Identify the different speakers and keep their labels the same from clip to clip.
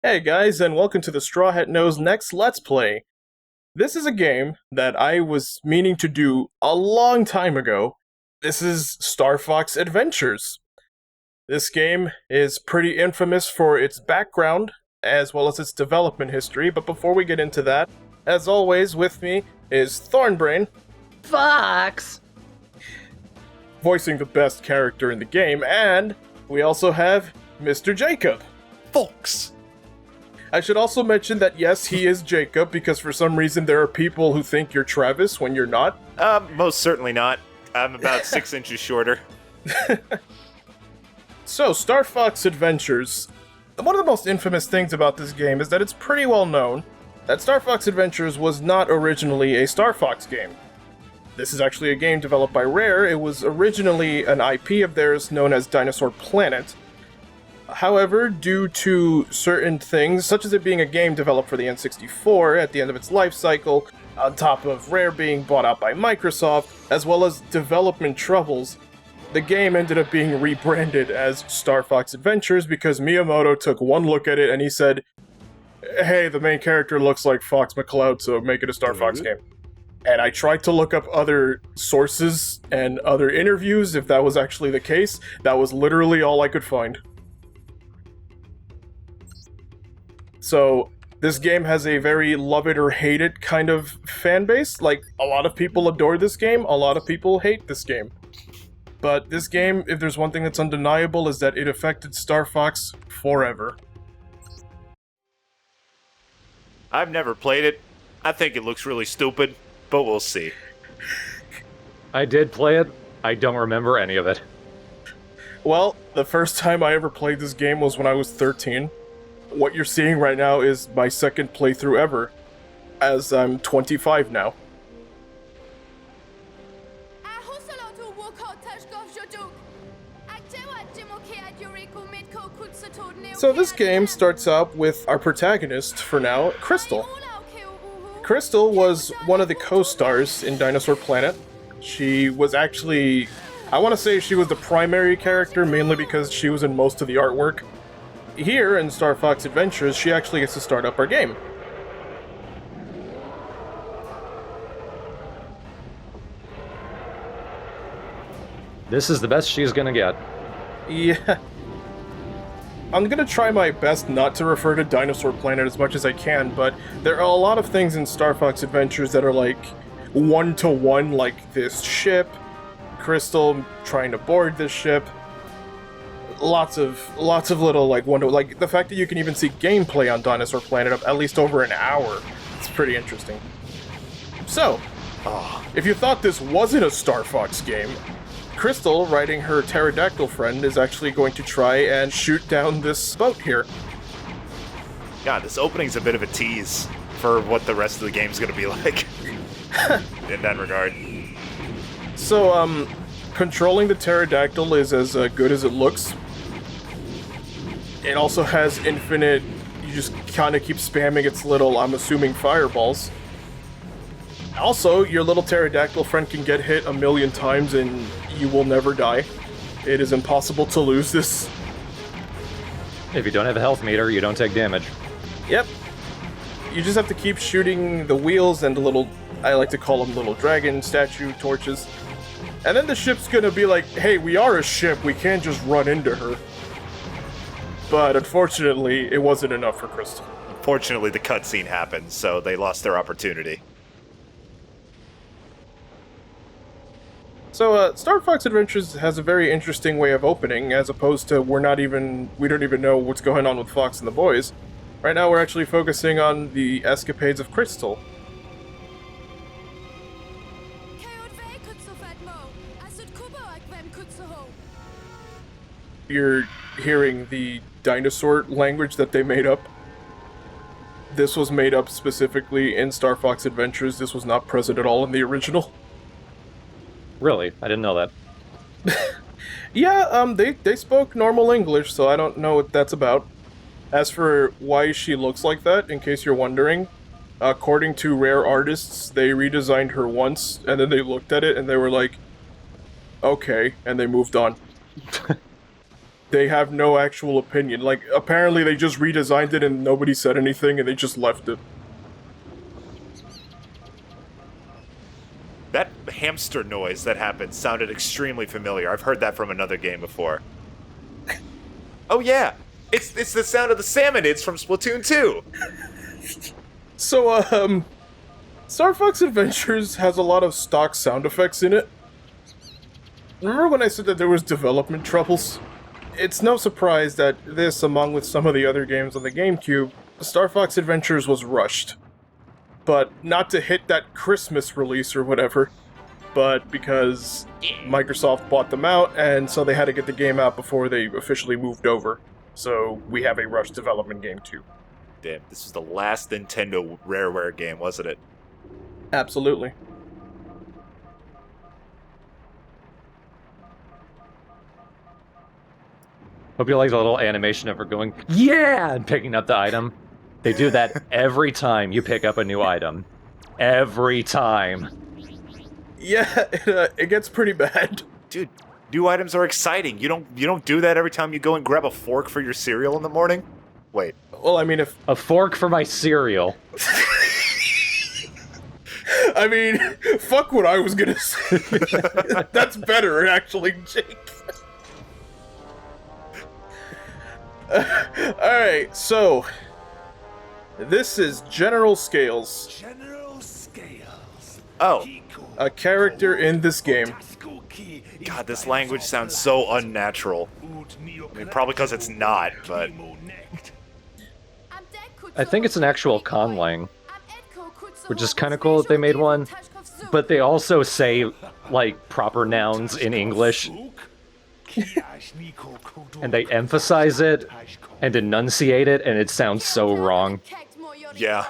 Speaker 1: Hey guys, and welcome to TheStrawhatNO's next Let's Play. This is a game that I was meaning to do a long time ago. This is Star Fox Adventures. This game is pretty infamous for its background, as well as its development history, but before we get into that, as always, with me is Thornbrain,
Speaker 2: Fox!
Speaker 1: voicing the best character in the game, and we also have Mr. Jacob.
Speaker 3: Fox.
Speaker 1: I should also mention that yes, he is Jacob, because for some reason there are people who think you're Travis when you're not.
Speaker 3: Most certainly not. I'm about 6 inches shorter.
Speaker 1: So, Star Fox Adventures. One of the most infamous things about this game is that it's pretty well known that Star Fox Adventures was not originally a Star Fox game. This is actually a game developed by Rare. It was originally an IP of theirs known as Dinosaur Planet. However, due to certain things, such as it being a game developed for the N64 at the end of its life cycle, on top of Rare being bought out by Microsoft, as well as development troubles, the game ended up being rebranded as Star Fox Adventures because Miyamoto took one look at it and he said, hey, the main character looks like Fox McCloud, so make it a Star Fox game. And I tried to look up other sources and other interviews if that was actually the case. That was literally all I could find. So, this game has a very love it or hate it kind of fan base. Like, a lot of people adore this game, a lot of people hate this game. But this game, if there's one thing that's undeniable, is that it affected Star Fox forever.
Speaker 3: I've never played it. I think it looks really stupid, but we'll see.
Speaker 2: I did play it. I don't remember any of it.
Speaker 1: Well, the first time I ever played this game was when I was 13. What you're seeing right now is my second playthrough ever, as I'm 25 now. So this game starts out with our protagonist, for now, Krystal. Krystal was one of the co-stars in Dinosaur Planet. She was actually, I want to say she was the primary character, mainly because she was in most of the artwork. Here in Star Fox Adventures, she actually gets to start up our game.
Speaker 2: This is the best she's gonna get.
Speaker 1: Yeah. I'm gonna try my best not to refer to Dinosaur Planet as much as I can, but there are a lot of things in Star Fox Adventures that are like one-to-one, like this ship, Krystal trying to board this ship. Lots of little like the fact that you can even see gameplay on Dinosaur Planet of at least over an hour. It's pretty interesting. So, if you thought this wasn't a Star Fox game, Krystal, riding her pterodactyl friend, is actually going to try and shoot down this boat here.
Speaker 3: God, this opening's a bit of a tease for what the rest of the game's gonna be like. In that regard.
Speaker 1: So, controlling the pterodactyl is as good as it looks. It also has infinite, you just kind of keep spamming its little, I'm assuming, fireballs. Also, your little pterodactyl friend can get hit a million times and you will never die. It is impossible to lose this.
Speaker 2: If you don't have a health meter, you don't take damage.
Speaker 1: Yep. You just have to keep shooting the wheels and the little, I like to call them little dragon statue torches. And then the ship's gonna be like, hey, we are a ship, we can't just run into her. But unfortunately, it wasn't enough for Krystal.
Speaker 3: Fortunately, the cutscene happened, so they lost their opportunity.
Speaker 1: So, Star Fox Adventures has a very interesting way of opening, as opposed to we don't even know what's going on with Fox and the boys. Right now, we're actually focusing on the escapades of Krystal. You're hearing the dinosaur language that they made up. This was made up specifically in Star Fox Adventures. This was not present at all in the original.
Speaker 2: Really? I didn't know that.
Speaker 1: Yeah, they spoke normal English, so I don't know what that's about. As for why she looks like that, in case you're wondering, according to Rare artists, they redesigned her once, and then they looked at it and they were like, okay, and they moved on. they have no actual opinion. Like, apparently they just redesigned it and nobody said anything and they just left it.
Speaker 3: That hamster noise that happened sounded extremely familiar. I've heard that from another game before. Oh yeah, it's the sound of the salmonids from Splatoon 2.
Speaker 1: So, Star Fox Adventures has a lot of stock sound effects in it. Remember when I said that there was development troubles? It's no surprise that this, along with some of the other games on the GameCube, Star Fox Adventures was rushed. But not to hit that Christmas release or whatever, but because Microsoft bought them out, and so they had to get the game out before they officially moved over. So we have a rushed development game too.
Speaker 3: Damn, this was the last Nintendo Rareware game, wasn't it?
Speaker 1: Absolutely.
Speaker 2: Hope you like the little animation of her going, yeah, and picking up the item. They do that every time you pick up a new item. Every time.
Speaker 1: Yeah, it gets pretty bad.
Speaker 3: Dude, new items are exciting. You don't do that every time you go and grab a fork for your cereal in the morning? Wait.
Speaker 1: Well, I mean, if...
Speaker 2: A fork for my cereal.
Speaker 1: I mean, fuck what I was gonna say. That's better, actually, Jake. Alright, so... This is General Scales.
Speaker 4: General Scales.
Speaker 3: Oh.
Speaker 1: A character in this game.
Speaker 3: God, this language sounds so unnatural. I mean, probably because it's not, but...
Speaker 2: I think it's an actual conlang, which is kind of cool that they made one, but they also say, like, proper nouns in English, and they emphasize it and enunciate it, and it sounds so wrong.
Speaker 3: Yeah.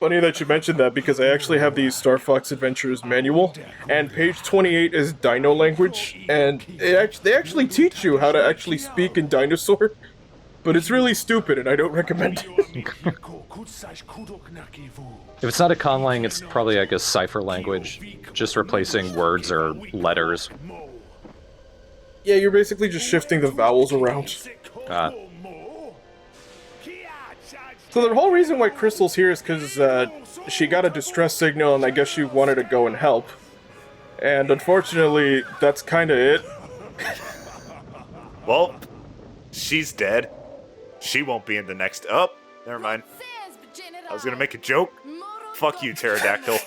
Speaker 1: Funny that you mentioned that, because I actually have the Star Fox Adventures manual, and page 28 is Dino language, and they actually teach you how to actually speak in dinosaur, but it's really stupid, and I don't recommend it.
Speaker 2: If it's not a conlang, it's probably like a cipher language, just replacing words or letters.
Speaker 1: Yeah, you're basically just shifting the vowels around. So the whole reason why Krystal's here is because she got a distress signal and I guess she wanted to go and help. And unfortunately, that's kind of it.
Speaker 3: Well, she's dead. She won't be in the next... Oh, never mind. I was gonna make a joke. Fuck you, Pterodactyl.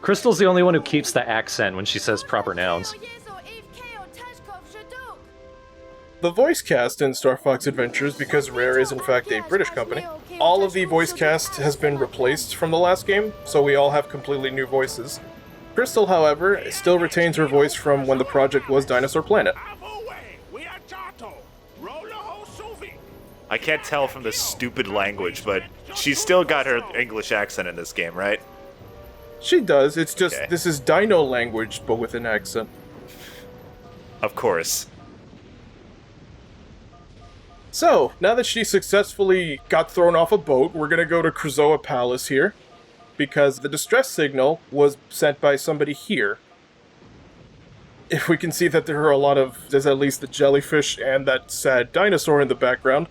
Speaker 2: Krystal's the only one who keeps the accent when she says proper nouns.
Speaker 1: The voice cast in Star Fox Adventures, because Rare is in fact a British company, all of the voice cast has been replaced from the last game, so we all have completely new voices. Krystal, however, still retains her voice from when the project was Dinosaur Planet.
Speaker 3: I can't tell from this stupid language, but she's still got her English accent in this game, right?
Speaker 1: She does, it's just,
Speaker 3: Okay.
Speaker 1: This is Dino language, but with an accent.
Speaker 3: Of course.
Speaker 1: So, now that she successfully got thrown off a boat, we're gonna go to Krazoa Palace here, because the distress signal was sent by somebody here. If we can see that there are a lot of... there's at least the jellyfish and that sad dinosaur in the background,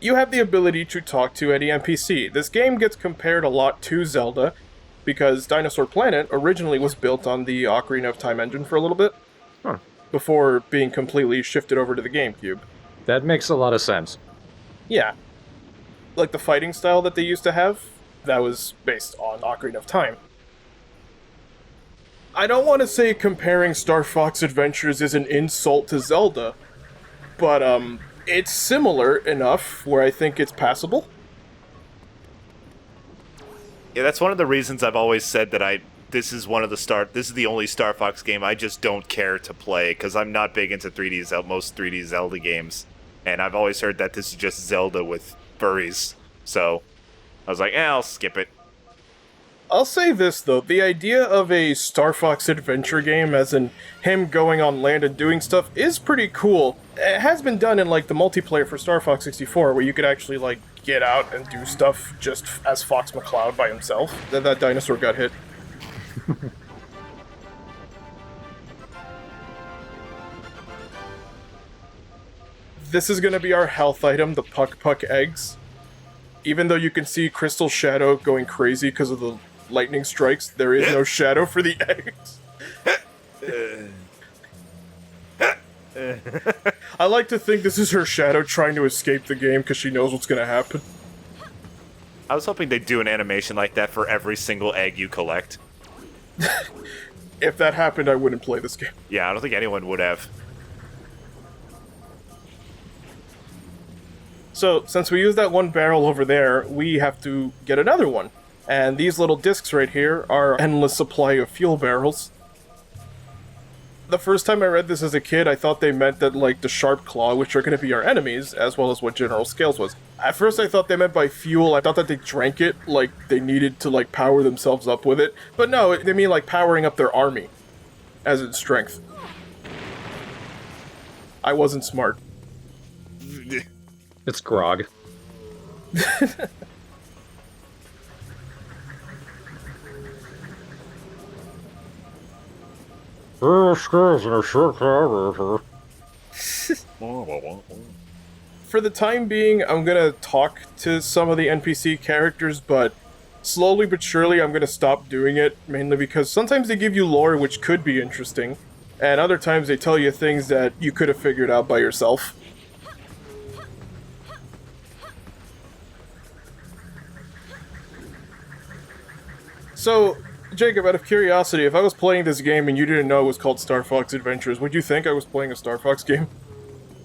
Speaker 1: you have the ability to talk to any NPC. This game gets compared a lot to Zelda, because Dinosaur Planet originally was built on the Ocarina of Time engine for a little bit, before being completely shifted over to the GameCube.
Speaker 2: That makes a lot of sense.
Speaker 1: Yeah. Like the fighting style that they used to have, that was based on Ocarina of Time. I don't want to say comparing Star Fox Adventures is an insult to Zelda, but it's similar enough where I think it's passable.
Speaker 3: Yeah, that's one of the reasons I've always said that this is the only Star Fox game I just don't care to play, because I'm not big into most 3D Zelda games. And I've always heard that this is just Zelda with furries. So, I was like, I'll skip it.
Speaker 1: I'll say this, though. The idea of a Star Fox adventure game, as in him going on land and doing stuff, is pretty cool. It has been done in, like, the multiplayer for Star Fox 64, where you could actually, like, get out and do stuff just as Fox McCloud by himself. That dinosaur got hit. This is gonna be our health item, the Puck Puck eggs. Even though you can see Krystal's shadow going crazy because of the lightning strikes, there is no shadow for the eggs. I like to think this is her shadow trying to escape the game because she knows what's gonna happen.
Speaker 3: I was hoping they'd do an animation like that for every single egg you collect.
Speaker 1: If that happened, I wouldn't play this game.
Speaker 3: Yeah, I don't think anyone would have.
Speaker 1: So, since we used that one barrel over there, we have to get another one. And these little discs right here are an endless supply of fuel barrels. The first time I read this as a kid, I thought they meant that, like, the Sharp Claw, which are going to be our enemies, as well as what General Scales was. At first I thought they meant by fuel, I thought that they drank it, like, they needed to, like, power themselves up with it. But no, they mean, like, powering up their army, as in strength. I wasn't smart.
Speaker 2: It's grog.
Speaker 1: For the time being, I'm gonna talk to some of the NPC characters, but slowly but surely I'm gonna stop doing it, mainly because sometimes they give you lore which could be interesting, and other times they tell you things that you could have figured out by yourself. So, Jacob, out of curiosity, if I was playing this game and you didn't know it was called Star Fox Adventures, would you think I was playing a Star Fox game?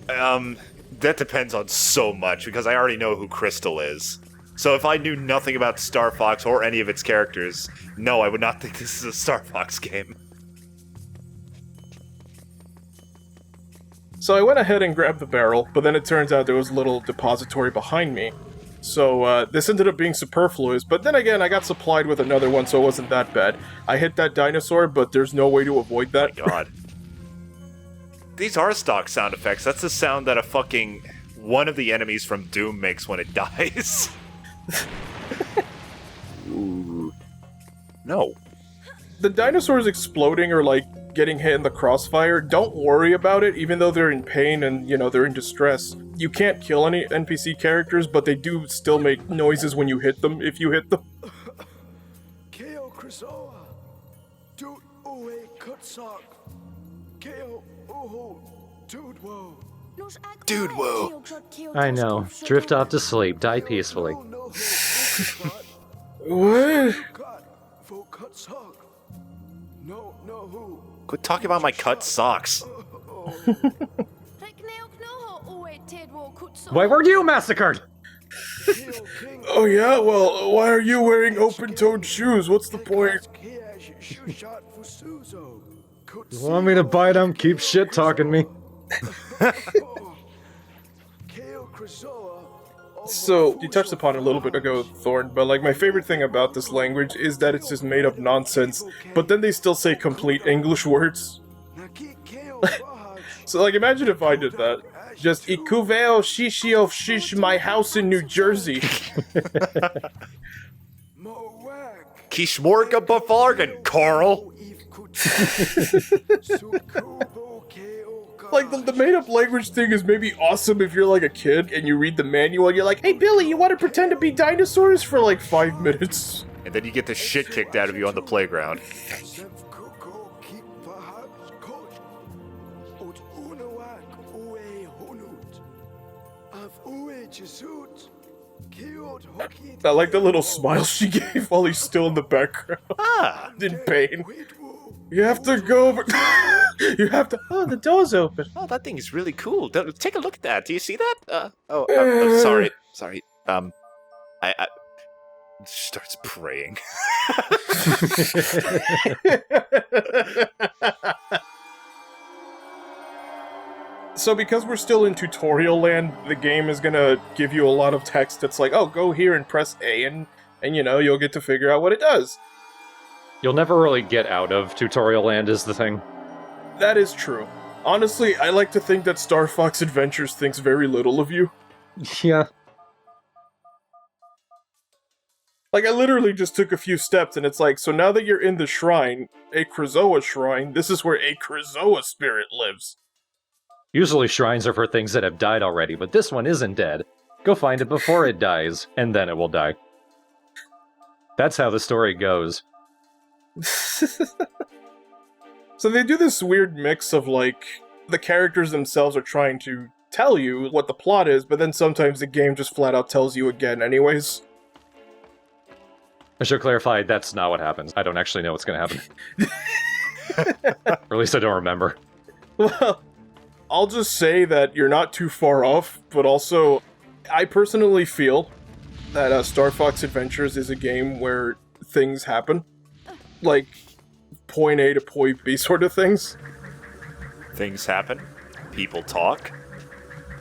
Speaker 3: That depends on so much, because I already know who Krystal is. So if I knew nothing about Star Fox or any of its characters, no, I would not think this is a Star Fox game.
Speaker 1: So I went ahead and grabbed the barrel, but then it turns out there was a little depository behind me. So this ended up being superfluous, but then again, I got supplied with another one, so it wasn't that bad. I hit that dinosaur, but there's no way to avoid that.
Speaker 3: Oh my god. These are stock sound effects. That's the sound that one of the enemies from Doom makes when it dies. Ooh. No.
Speaker 1: The dinosaurs exploding or, like, getting hit in the crossfire, don't worry about it, even though they're in pain and, you know, they're in distress. You can't kill any NPC characters, but they do still make noises when you hit them, if you hit them.
Speaker 4: Keo Krystal. Dude Uwe Kutsak. Keo Uhu. Dude Whoa.
Speaker 3: Dude, whoa.
Speaker 2: I know. Drift off to sleep. Die peacefully.
Speaker 1: What?
Speaker 3: Quit talking about my cut socks.
Speaker 2: Why weren't you massacred?
Speaker 1: Oh yeah? Well, why are you wearing open-toed shoes? What's the point?
Speaker 2: You want me to bite him? Keep shit-talking me.
Speaker 1: So, you touched upon it a little bit ago, Thorn, but like my favorite thing about this language is that it's just made up nonsense, but then they still say complete English words. So like imagine if I did that. Just Ikuveo Shishio Shish my house in New Jersey.
Speaker 3: Kishmorga Bavargan, Carl.
Speaker 1: Like, the made-up language thing is maybe awesome if you're, like, a kid and you read the manual and you're like, hey, Billy, you want to pretend to be dinosaurs for, like, 5 minutes?
Speaker 3: And then you get the shit kicked out of you on the playground. I like the little smile she gave while he's still in the background. Ah.
Speaker 1: In pain. You have to go over... You have to... Oh, the door's open.
Speaker 3: Oh, that thing is really cool. Take a look at that. Do you see that? Sorry. Sorry. I starts praying.
Speaker 1: So because we're still in tutorial land, the game is gonna give you a lot of text that's like, oh, go here and press A, and you know, you'll get to figure out what it does.
Speaker 2: You'll never really get out of tutorial land is the thing.
Speaker 1: That is true. Honestly, I like to think that Star Fox Adventures thinks very little of you.
Speaker 2: Yeah.
Speaker 1: Like, I literally just took a few steps, and it's like, so now that you're in the shrine, a Krazoa shrine, this is where a Krazoa spirit lives.
Speaker 2: Usually shrines are for things that have died already, but this one isn't dead. Go find it before it dies, and then it will die. That's how the story goes.
Speaker 1: So they do this weird mix of, like, the characters themselves are trying to tell you what the plot is, but then sometimes the game just flat out tells you again anyways.
Speaker 2: I should clarify, that's not what happens. I don't actually know what's going to happen. Or at least I don't remember.
Speaker 1: Well, I'll just say that you're not too far off, but also, I personally feel that Star Fox Adventures is a game where things happen. Like, point A to point B sort of things.
Speaker 3: Things happen. People talk.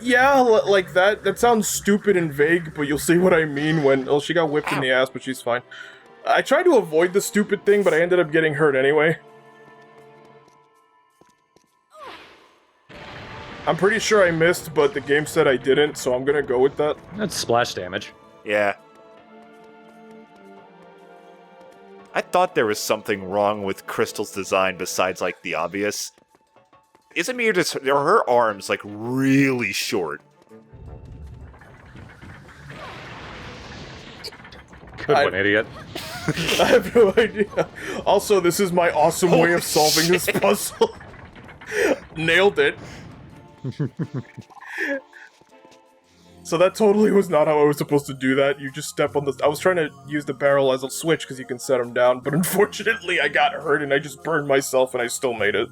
Speaker 1: Yeah, like that. That sounds stupid and vague, but you'll see what I mean when... Oh, she got whipped in the ass, but she's fine. I tried to avoid the stupid thing, but I ended up getting hurt anyway. I'm pretty sure I missed, but the game said I didn't, so I'm gonna go with that.
Speaker 2: That's splash damage.
Speaker 3: Yeah. I thought there was something wrong with Krystal's design besides, like, the obvious. Isn't me just... Are her arms, like, really short?
Speaker 2: Good one, idiot.
Speaker 1: I have no idea. Also, this is my awesome way of solving this puzzle. Nailed it. So that totally was not how I was supposed to do that. You just step on the... I was trying to use the barrel as a switch because you can set them down, but unfortunately I got hurt and I just burned myself and I still made it.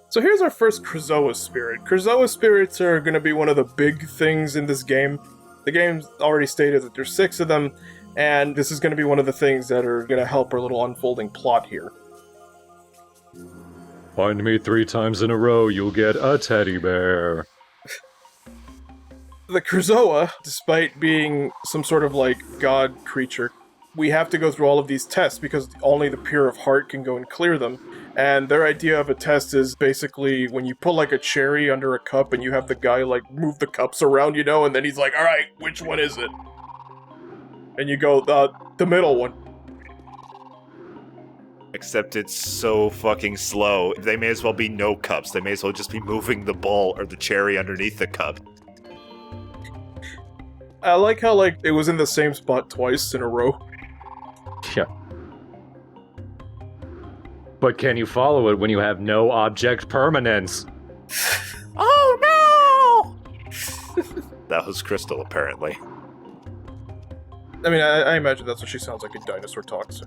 Speaker 1: So here's our first Krazoa spirit. Krazoa spirits are going to be one of the big things in this game. The game's already stated that there's 6 of them, and this is going to be one of the things that are going to help our little unfolding plot here.
Speaker 2: Find me 3 times in a row, you'll get a teddy bear.
Speaker 1: The Krazoa, despite being some sort of, like, god creature, we have to go through all of these tests because only the pure of heart can go and clear them. And their idea of a test is basically when you put, like, a cherry under a cup and you have the guy, like, move the cups around, you know, and then he's like, alright, which one is it? And you go, the middle one.
Speaker 3: Except it's so fucking slow. They may as well be no cups. They may as well just be moving the ball or the cherry underneath the cup.
Speaker 1: I like how, like, it was in the same spot twice in a row.
Speaker 2: Yeah. But can you follow it when you have no object permanence?
Speaker 3: Oh no! That was Krystal, apparently.
Speaker 1: I mean, I imagine that's what she sounds like in dinosaur talk, so.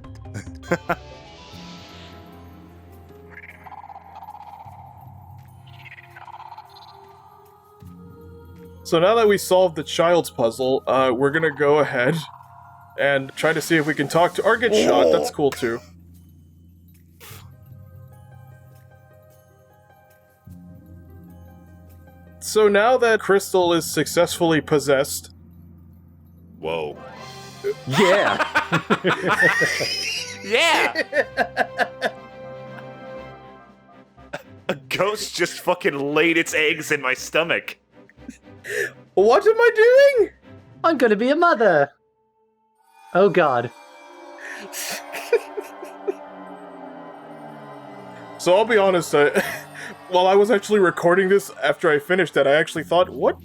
Speaker 1: So now that we solved the child's puzzle, we're gonna go ahead and try to see if we can talk to... Or get shot, that's cool too. So now that Krystal is successfully possessed...
Speaker 3: Whoa.
Speaker 2: Yeah!
Speaker 3: Yeah! A ghost just fucking laid its eggs in my stomach.
Speaker 1: What am I doing?
Speaker 2: I'm gonna be a mother! Oh god.
Speaker 1: So I'll be honest, while I was actually recording this, after I finished that, I actually thought, what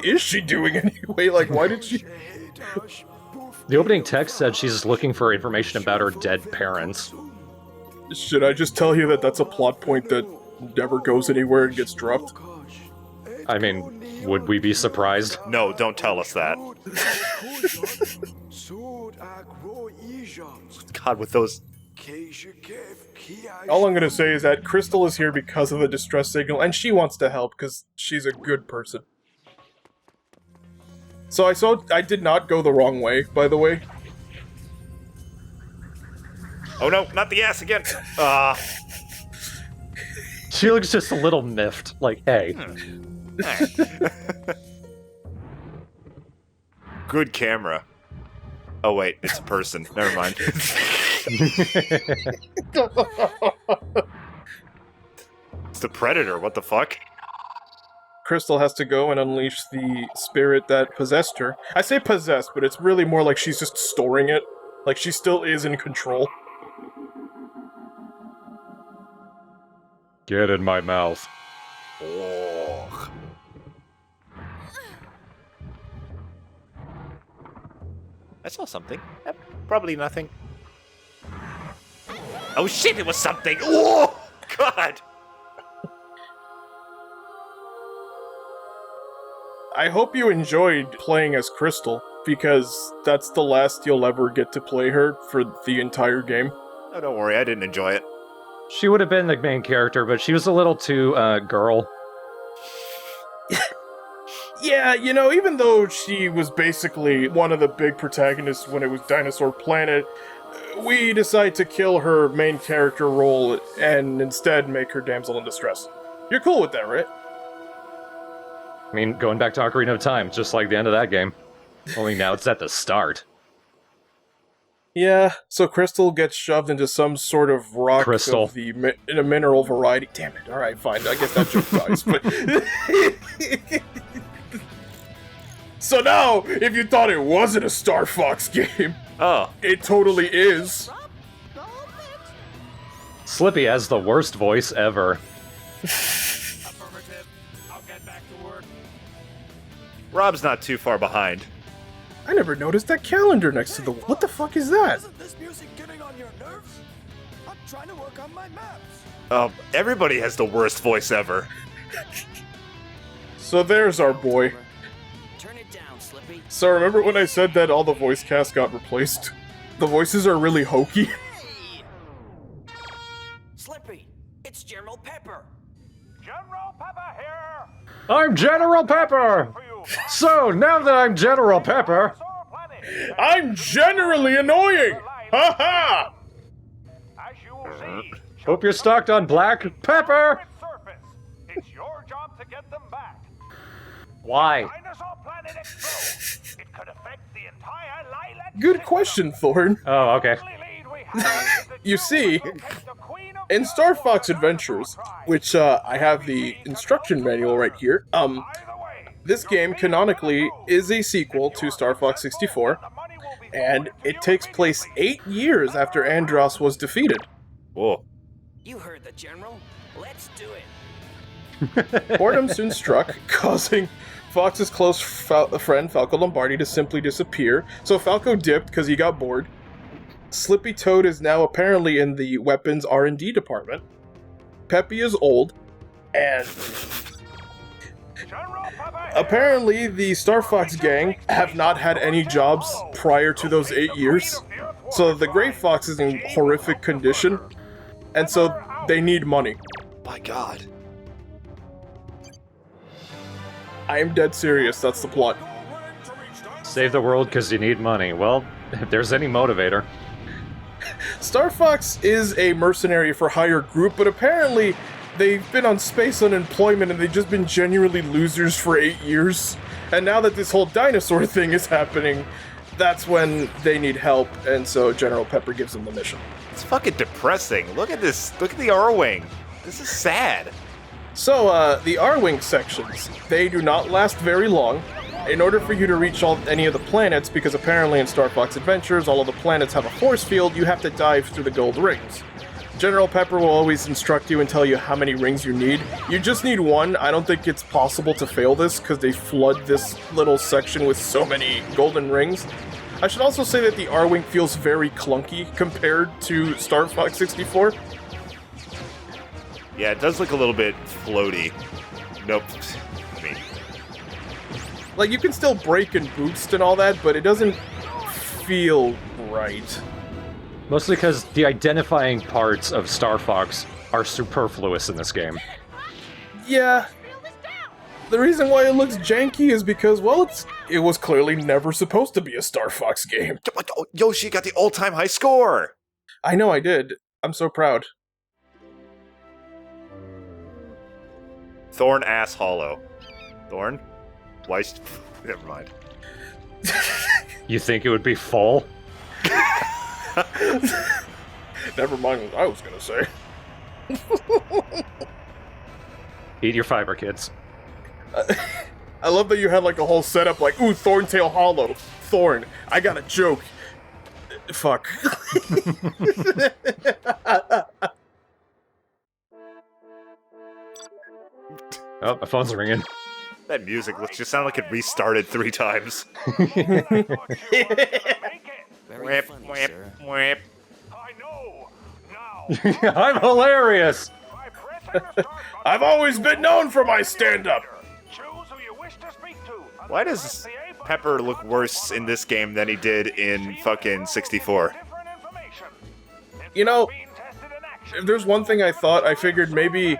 Speaker 1: is she doing anyway? Like, why did she...
Speaker 2: The opening text said she's looking for information about her dead parents.
Speaker 1: Should I just tell you that that's a plot point that never goes anywhere and gets dropped?
Speaker 2: I mean, would we be surprised?
Speaker 3: No, don't tell us that. God, with those...
Speaker 1: All I'm gonna say is that Krystal is here because of the distress signal, and she wants to help because she's a good person. So I did not go the wrong way, by the way.
Speaker 3: Oh no, not the ass again!
Speaker 2: She looks just a little miffed, like, hey.
Speaker 3: Good camera. Oh wait, it's a person. Never mind. It's the Predator, what the fuck?
Speaker 1: Krystal has to go and unleash the spirit that possessed her. I say possessed, but it's really more like she's just storing it. Like, she still is in control.
Speaker 2: Get in my mouth.
Speaker 3: Oh. I saw something. Probably nothing. Oh shit, it was something! Oh, God!
Speaker 1: I hope you enjoyed playing as Krystal, because that's the last you'll ever get to play her for the entire game.
Speaker 3: Oh, don't worry, I didn't enjoy it.
Speaker 2: She would have been the main character, but she was a little too girl.
Speaker 1: Yeah, you know, even though she was basically one of the big protagonists when it was Dinosaur Planet, we decide to kill her main character role and instead make her damsel in distress. You're cool with that, right?
Speaker 2: I mean, going back to Ocarina of Time, just like the end of that game. Only now it's at the start.
Speaker 1: Yeah, so Krystal gets shoved into some sort of rock
Speaker 2: Krystal.
Speaker 1: of in a mineral variety. Damn it, alright, fine, I guess that joke dies, but... So now, if you thought it wasn't a Star Fox game, it totally is.
Speaker 2: Slippy has the worst voice ever.
Speaker 4: Affirmative. I'll get back to work.
Speaker 3: Rob's not too far behind.
Speaker 1: I never noticed that calendar next to the... What the fuck is that?
Speaker 4: Isn't this music getting on your nerves? I'm trying to work on my maps.
Speaker 3: Everybody has the worst voice ever.
Speaker 1: So there's our boy.
Speaker 5: Turn it down, Slippy.
Speaker 1: So remember when I said that all the voice cast got replaced? The voices are really hokey.
Speaker 5: Hey! Slippy, it's General Pepper.
Speaker 6: General Pepper here!
Speaker 2: I'm General Pepper!
Speaker 6: For you,
Speaker 2: So, now that I'm General Pepper,
Speaker 6: Solar Planet.
Speaker 1: I'm generally annoying! Ha ha!
Speaker 6: As you will see,
Speaker 2: hope you're stocked on black pepper!
Speaker 6: its surface. It's your job to get them back.
Speaker 2: Why?
Speaker 6: Dinosaur Planet explodes. It could affect the entire Lilac
Speaker 1: Good
Speaker 6: system.
Speaker 1: question, Thorn.
Speaker 2: Oh, okay.
Speaker 6: The only lead we have is that
Speaker 1: You see,
Speaker 6: will locate the Queen of
Speaker 1: in Star Fox
Speaker 6: Dinosaur
Speaker 1: Adventures,
Speaker 6: Enterprise.
Speaker 1: which I have the instruction manual right here,
Speaker 6: Either way,
Speaker 1: this game canonically is a sequel to Star Fox 64,
Speaker 6: the money will be
Speaker 1: and
Speaker 6: forwarded to
Speaker 1: it
Speaker 6: you
Speaker 1: takes place
Speaker 6: immediately.
Speaker 1: 8 years after Andros was defeated.
Speaker 3: Whoa.
Speaker 5: You heard the General. Let's do it.
Speaker 1: Boredom soon struck, causing Fox's close friend Falco Lombardi to simply disappear, so Falco dipped because he got bored. Slippy Toad is now apparently in the weapons R&D department. Peppy is old, and
Speaker 6: General Pepper here.
Speaker 1: apparently the Star Fox gang have not had any jobs prior to those 8 years, so the Gray Fox is in horrific condition, and so they need money.
Speaker 3: My God.
Speaker 1: I am dead serious, that's the plot.
Speaker 2: Save the world because you need money. Well, if there's any motivator.
Speaker 1: Star Fox is a mercenary for hire group, but apparently they've been on space unemployment and they've just been genuinely losers for 8 years. And now that this whole dinosaur thing is happening, that's when they need help, and so General Pepper gives them the mission.
Speaker 3: It's fucking depressing. Look at this. Look at the Arwing. This is sad.
Speaker 1: So, the Arwing sections, they do not last very long. In order for you to reach any of the planets, because apparently in Star Fox Adventures, all of the planets have a force field, you have to dive through the gold rings. General Pepper will always instruct you and tell you how many rings you need. You just need one. I don't think it's possible to fail this, because they flood this little section with so many golden rings. I should also say that the Arwing feels very clunky compared to Star Fox 64.
Speaker 3: Yeah, it does look a little bit floaty. Nope. I mean,
Speaker 1: Like, you can still brake and boost and all that, but it doesn't feel right.
Speaker 2: Mostly because the identifying parts of Star Fox are superfluous in this game.
Speaker 1: Yeah. The reason why it looks janky is because, well, it was clearly never supposed to be a Star Fox game.
Speaker 3: Yoshi got the all-time high score!
Speaker 1: I know I did. I'm so proud.
Speaker 3: Thorn ass hollow. Thorn? Weiss? Never mind.
Speaker 2: You think it would be full?
Speaker 1: Never mind what I was gonna say.
Speaker 2: Eat your fiber, kids.
Speaker 1: I love that you had like a whole setup like, ooh, Thorntail Hollow. Thorn. I got a joke. Fuck.
Speaker 2: Oh, my phone's ringing.
Speaker 3: That music just sounded like it restarted 3 times.
Speaker 5: Very
Speaker 3: Whip,
Speaker 5: funny,
Speaker 3: whip,
Speaker 5: sir.
Speaker 3: whip.
Speaker 6: I know. Now,
Speaker 2: I'm hilarious!
Speaker 6: by pressing the start button,
Speaker 1: I've always been known for my stand-up.
Speaker 6: choose who you wish to speak to. and
Speaker 3: Why
Speaker 6: then
Speaker 3: does
Speaker 6: press the A button
Speaker 3: Pepper
Speaker 6: to
Speaker 3: look
Speaker 6: unlock
Speaker 3: worse
Speaker 6: the
Speaker 3: in this game than he did in fucking 64?
Speaker 6: different information. It's
Speaker 1: You know,
Speaker 6: being tested in action.
Speaker 1: if there's one thing I thought, I figured maybe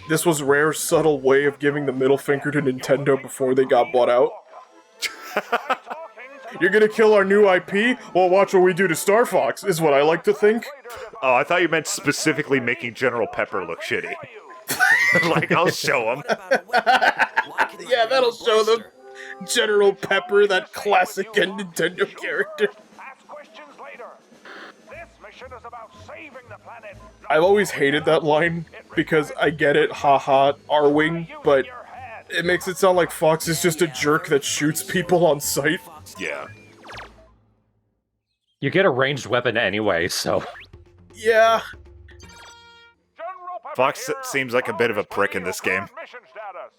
Speaker 1: this was Rare's subtle way of giving the middle finger to Nintendo before they got bought out. You're gonna kill our new IP? Well, watch what we do to Star Fox, is what I like to think.
Speaker 3: Oh, I thought you meant specifically making General Pepper look shitty. Like, I'll show him.
Speaker 5: What about a weapon? Why couldn't
Speaker 1: Yeah,
Speaker 5: I bring
Speaker 1: that'll
Speaker 5: a
Speaker 1: show them.
Speaker 5: blaster?
Speaker 1: General Pepper, that classic and Nintendo character.
Speaker 6: Ask questions later. This mission is about saving the planet.
Speaker 1: I've always hated that line, because I get it, haha, Arwing, but
Speaker 6: Your head.
Speaker 1: it makes it sound like Fox is just a jerk that shoots people on sight.
Speaker 3: Yeah.
Speaker 2: You get a ranged weapon anyway, so...
Speaker 1: Yeah,
Speaker 6: General Pepper
Speaker 3: Fox
Speaker 6: here.
Speaker 3: seems like a bit of a prick in this game.
Speaker 6: Mission status.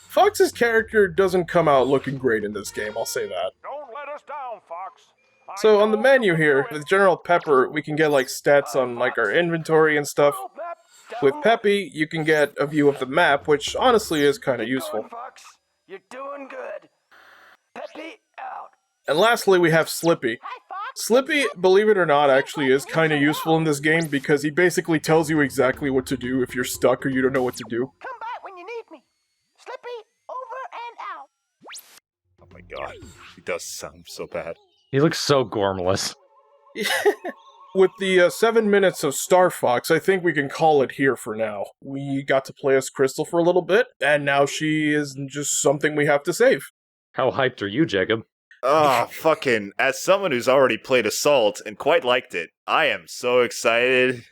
Speaker 1: Fox's character doesn't come out looking great in this game, I'll say that.
Speaker 6: Don't let us down, Fox. I
Speaker 1: So on the
Speaker 6: know
Speaker 1: menu
Speaker 6: you
Speaker 1: here,
Speaker 6: do it.
Speaker 1: with General Pepper, we can get like stats on like our inventory and stuff. With Peppy, you can get a view of the map, which honestly is kind of useful.
Speaker 4: Fox. You're doing good. Peppy out.
Speaker 1: And lastly, we have Slippy.
Speaker 7: Hi, Fox.
Speaker 1: Slippy, believe it or not, actually is kind of useful in this game because he basically tells you exactly what to do if you're stuck or you don't know what to do.
Speaker 7: Come by when you need me. Slippy, over and out.
Speaker 3: Oh my god. He does sound so bad.
Speaker 2: He looks so gormless.
Speaker 1: With the 7 minutes of Star Fox, I think we can call it here for now. We got to play as Krystal for a little bit, and now she is just something we have to save.
Speaker 2: How hyped are you, Jacob?
Speaker 3: Oh, fucking, as someone who's already played Assault and quite liked it, I am so excited.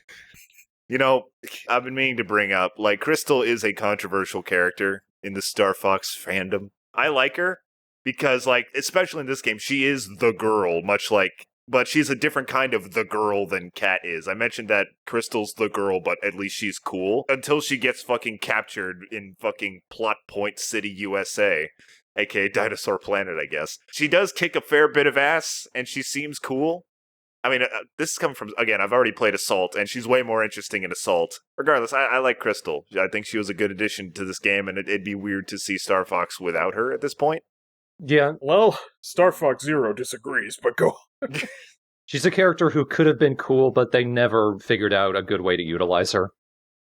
Speaker 3: You know, I've been meaning to bring up, like, Krystal is a controversial character in the Star Fox fandom. I like her because, like, especially in this game, she is the girl, much like, but she's a different kind of the girl than Kat is. I mentioned that Crystal's the girl, but at least she's cool. Until she gets fucking captured in fucking Plot Point City, USA. AKA Dinosaur Planet, I guess. She does kick a fair bit of ass, and she seems cool. I mean, this is coming from, again, I've already played Assault, and she's way more interesting in Assault. Regardless, I like Krystal. I think she was a good addition to this game, and it'd be weird to see Star Fox without her at this point.
Speaker 2: Yeah,
Speaker 1: Well, Star Fox Zero disagrees, but go.
Speaker 2: she's a character who could have been cool, but they never figured out a good way to utilize her.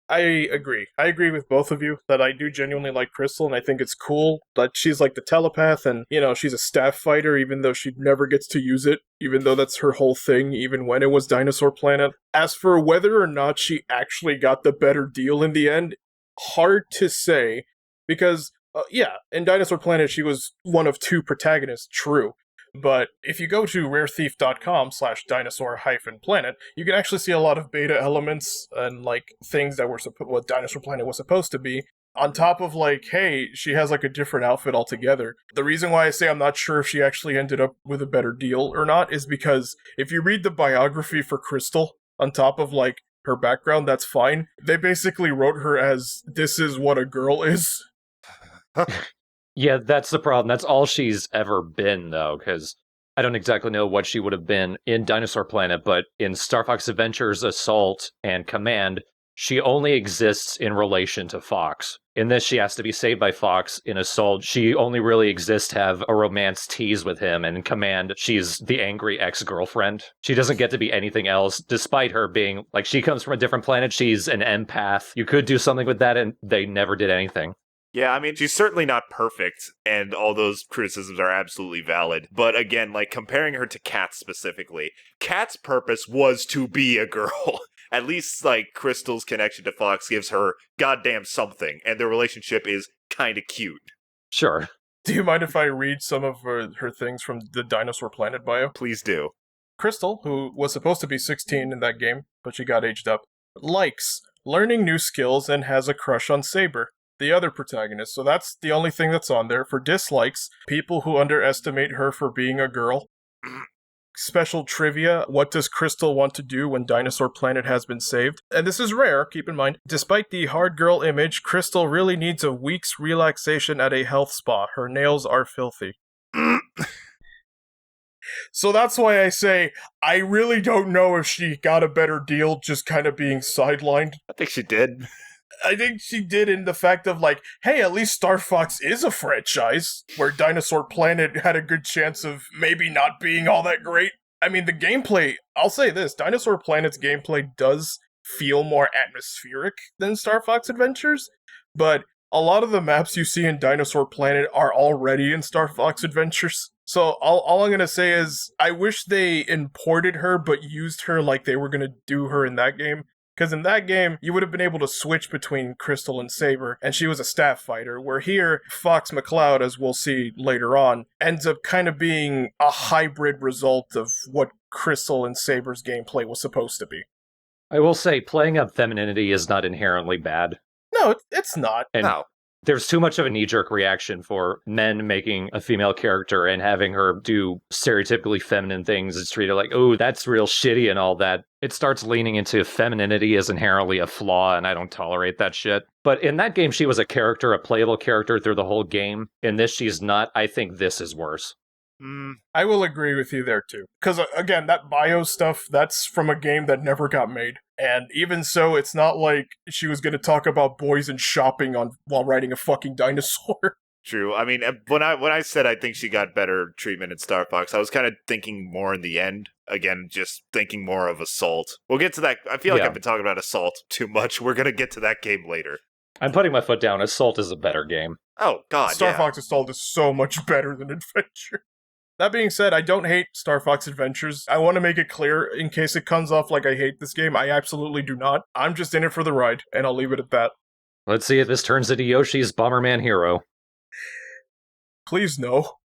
Speaker 1: I agree. I agree with both of you that I do genuinely like Krystal, and I think it's cool that she's like the telepath, and, you know, she's a staff fighter, even though she never gets to use it, even though that's her whole thing, even when it was Dinosaur Planet. As for whether or not she actually got the better deal in the end, hard to say, because, yeah, in Dinosaur Planet she was one of 2 protagonists, true. But if you go to rarethief.com/dinosaur-planet, you can actually see a lot of beta elements and, like, things that were what Dinosaur Planet was supposed to be. On top of, like, hey, she has, like, a different outfit altogether. The reason why I say I'm not sure if she actually ended up with a better deal or not is because if you read the biography for Krystal, on top of, like, her background, that's fine. They basically wrote her as, this is what a girl is.
Speaker 2: Yeah, that's the problem. That's all she's ever been, though, because I don't exactly know what she would have been in Dinosaur Planet, but in Star Fox Adventures, Assault, and Command, she only exists in relation to Fox. In this, she has to be saved by Fox. In Assault, she only really exists to have a romance tease with him. And in Command, she's the angry ex-girlfriend. She doesn't get to be anything else, despite her being, like, she comes from a different planet. She's an empath. You could do something with that, and they never did anything.
Speaker 3: Yeah, I mean, she's certainly not perfect, and all those criticisms are absolutely valid. But again, like, comparing her to Kat specifically, Kat's purpose was to be a girl. At least, like, Krystal's connection to Fox gives her goddamn something, and their relationship is kind of cute.
Speaker 2: Sure.
Speaker 1: Do you mind if I read some of her things from the Dinosaur Planet bio?
Speaker 3: Please do.
Speaker 1: Krystal, who was supposed to be 16 in that game, but she got aged up, likes learning new skills and has a crush on Saber, the other protagonist. So that's the only thing that's on there. For dislikes, people who underestimate her for being a girl. special trivia. What does Krystal want to do when Dinosaur Planet has been saved? And this is rare, keep in mind. Despite the hard girl image, Krystal really needs a week's relaxation at a health spa. Her nails are filthy. So that's why I say, I really don't know if she got a better deal just kind of being sidelined.
Speaker 3: I think she did.
Speaker 1: I think she did in the fact of like, hey, at least Star Fox is a franchise where Dinosaur Planet had a good chance of maybe not being all that great. I mean, the gameplay, I'll say this, Dinosaur Planet's gameplay does feel more atmospheric than Star Fox Adventures, but a lot of the maps you see in Dinosaur Planet are already in Star Fox Adventures. So all I'm going to say is, I wish they imported her but used her like they were going to do her in that game. Because in that game, you would have been able to switch between Krystal and Saber, and she was a staff fighter, where here, Fox McCloud, as we'll see later on, ends up kind of being a hybrid result of what Krystal and Saber's gameplay was supposed to be.
Speaker 2: I will say, playing up femininity is not inherently bad.
Speaker 1: No, it's not.
Speaker 2: And
Speaker 3: No.
Speaker 2: there's too much of a knee-jerk reaction for men making a female character and having her do stereotypically feminine things. It's treated like, oh, that's real shitty and all that. It starts leaning into femininity as inherently a flaw, and I don't tolerate that shit. But in that game, she was a character, a playable character through the whole game. In this, she's not. I think this is worse.
Speaker 1: I will agree with you there, too. Because, again, that bio stuff, that's from a game that never got made. And even so, it's not like she was going to talk about boys and shopping while riding a fucking dinosaur.
Speaker 3: True. I mean, when I said I think she got better treatment in Star Fox, I was kind of thinking more in the end. Again, just thinking more of Assault. We'll get to that. I feel like I've been talking about Assault too much. We're going to get to that game later.
Speaker 2: I'm putting my foot down. Assault is a better game.
Speaker 3: Oh, God,
Speaker 1: Star Fox Assault is so much better than Adventure. That being said, I don't hate Star Fox Adventures. I want to make it clear, in case it comes off like I hate this game, I absolutely do not. I'm just in it for the ride, and I'll leave it at that.
Speaker 2: Let's see if this turns into Yoshi's Bomberman Hero.
Speaker 1: Please no.